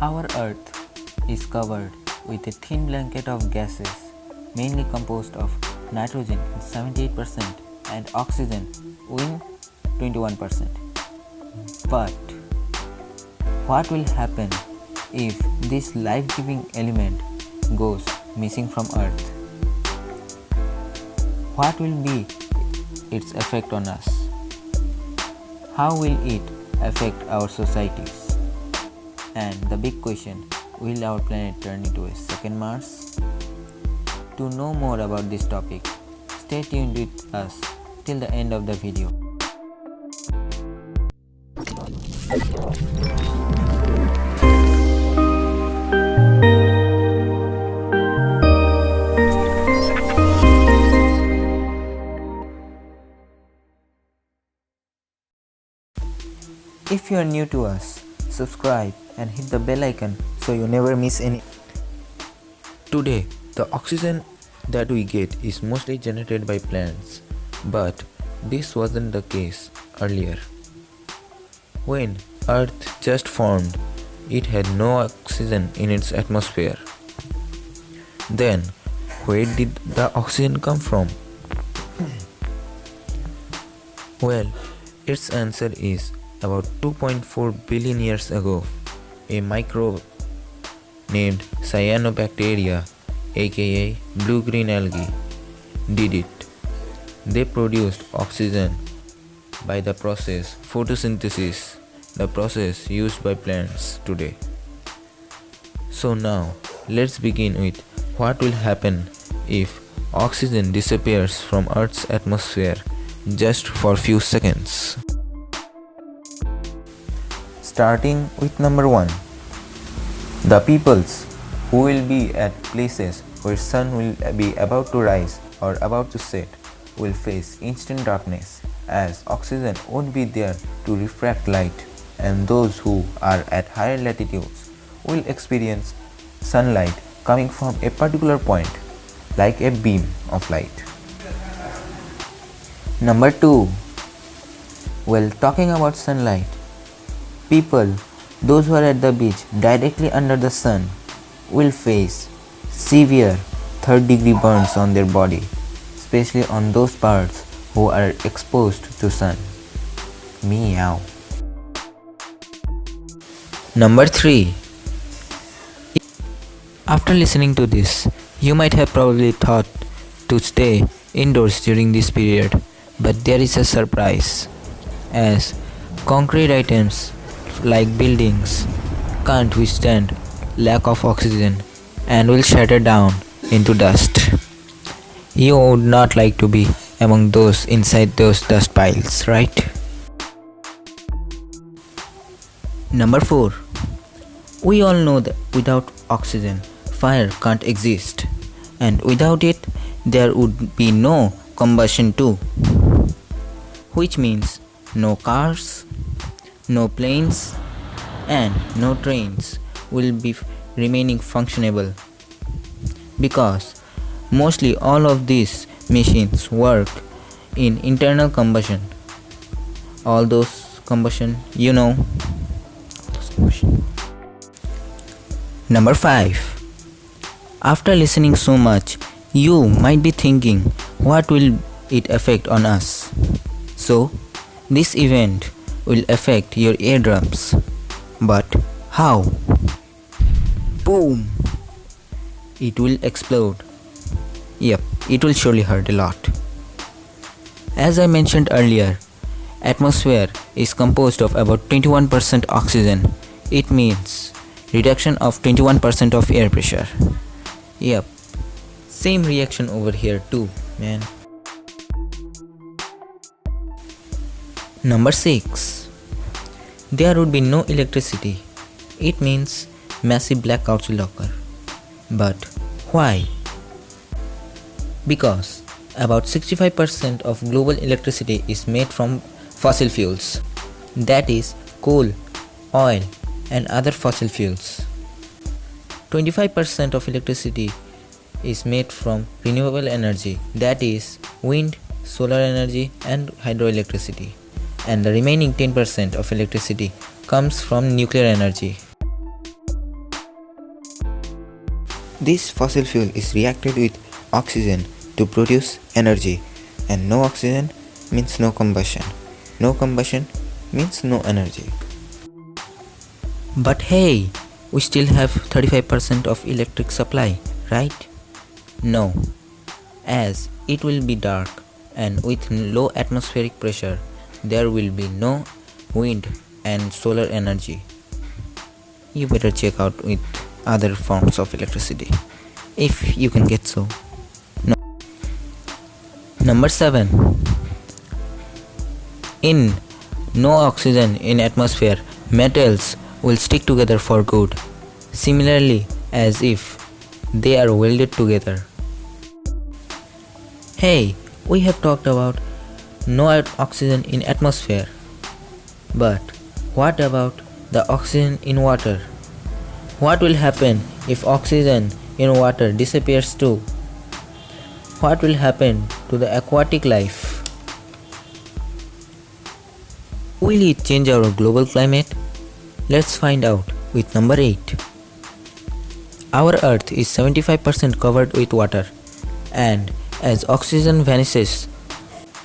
Our Earth is covered with a thin blanket of gases, mainly composed of nitrogen 78% and oxygen in 21%. But what will happen if this life-giving element goes missing from Earth? What will be its effect on us? How will it affect our societies? And the big question, will our planet turn into a second Mars? To know more about this topic, stay tuned with us till the end of the video. If you are new to us, subscribe and hit the bell icon so you never miss any. Today, the oxygen that we get is mostly generated by plants, but this wasn't the case earlier. When Earth just formed, it had no oxygen in its atmosphere. Then, where did the oxygen come from? Well, its answer is about 2.4 billion years ago, a microbe named cyanobacteria, aka blue-green algae, did it. They produced oxygen by the process photosynthesis, the process used by plants today. So now, let's begin with what will happen if oxygen disappears from Earth's atmosphere just for few seconds. Starting with number 1. The peoples who will be at places where sun will be about to rise or about to set will face instant darkness as oxygen won't be there to refract light, and those who are at higher latitudes will experience sunlight coming from a particular point like a beam of light. Number 2. Well, talking about sunlight, people, those who are at the beach directly under the sun, will face severe third-degree burns on their body, especially on those parts who are exposed to sun. Meow. Number 3. After listening to this, you might have probably thought to stay indoors during this period, but there is a surprise, as concrete items like buildings can't withstand lack of oxygen and will shatter down into dust. You would not like to be among those inside those dust piles, right? Number 4. We all know that without oxygen, fire can't exist, and without it, there would be no combustion too, which means no cars, no planes, and no trains will be remaining functionable, because mostly all of these machines work in internal combustion. All those combustion, you know. Number 5. After listening so much, you might be thinking, what will it affect on us? So, this event will affect your eardrums. But how? Boom! It will explode. Yep, it will surely hurt a lot. As I mentioned earlier, atmosphere is composed of about 21% oxygen. It means reduction of 21% of air pressure. Yep, same reaction over here too, man. Number 6. There would be no electricity. It means massive blackouts will occur. But why? Because about 65% of global electricity is made from fossil fuels. That is coal, oil, and other fossil fuels. 25% of electricity is made from renewable energy, that is wind, solar energy and hydroelectricity, and the remaining 10% of electricity comes from nuclear energy. This fossil fuel is reacted with oxygen to produce energy, and no oxygen means no combustion. No combustion means no energy. But hey, we still have 35% of electric supply, right? No, as it will be dark and with low atmospheric pressure, there will be no wind and solar energy. You better check out with other forms of electricity if you can get so. No. Number 7. In no oxygen in atmosphere, metals will stick together for good, similarly as if they are welded together. Hey, we have talked about no oxygen in atmosphere, but what about the oxygen in water? What will happen if oxygen in water disappears too? What will happen to the aquatic life? Will it change our global climate? Let's find out with number 8. Our earth is 75% covered with water, and as oxygen vanishes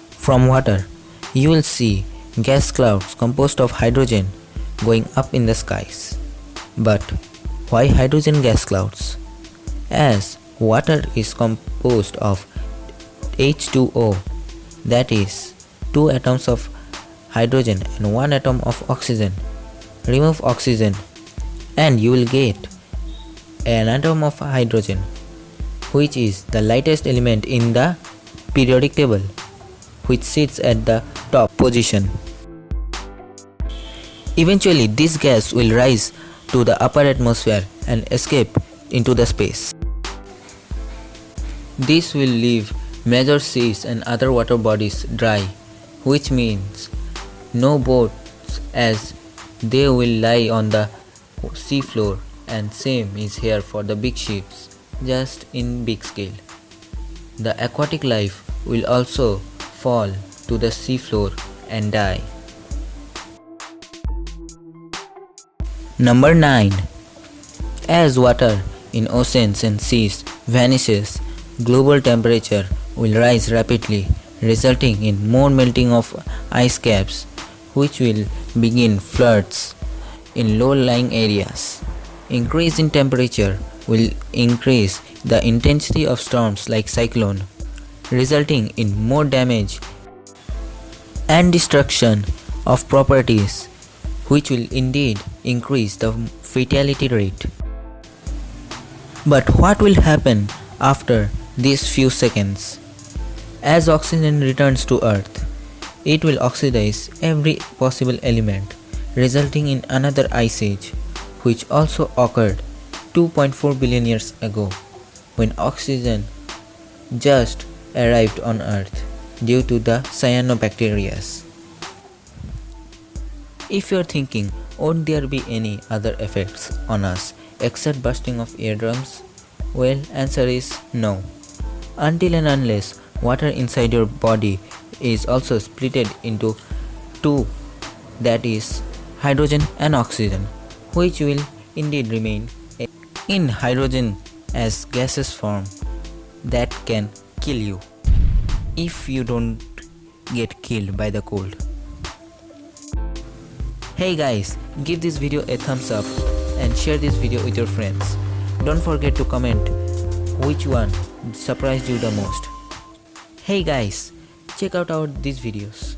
from water, you will see gas clouds composed of hydrogen going up in the skies. But why hydrogen gas clouds? As water is composed of H2O, that is 2 atoms of hydrogen and 1 atom of oxygen. Remove oxygen and you will get an atom of hydrogen, which is the lightest element in the periodic table, which sits at the top position. Eventually, this gas will rise to the upper atmosphere and escape into the space. This will leave major seas and other water bodies dry, which means no boats, as they will lie on the sea floor, and same is here for the big ships, just in big scale. The aquatic life will also fall to the sea floor and die. Number 9. As water in oceans and seas vanishes, global temperature will rise rapidly, resulting in more melting of ice caps, which will begin floods in low-lying areas. Increase in temperature will increase the intensity of storms like cyclone, resulting in more damage and destruction of properties, which will indeed increase the fatality rate. But what will happen after these few seconds? As oxygen returns to Earth, it will oxidize every possible element, resulting in another ice age, which also occurred 2.4 billion years ago, when oxygen just arrived on Earth due to the cyanobacteria. If you are thinking, won't there be any other effects on us except bursting of eardrums? Well, answer is no. Until and unless water inside your body is also splitted into two, that is hydrogen and oxygen, which will indeed remain in hydrogen as gaseous form that can kill you if you don't get killed by the cold. Hey guys, give this video a thumbs up and share this video with your friends. Don't forget to comment which one surprised you the most. Hey guys, check out these videos.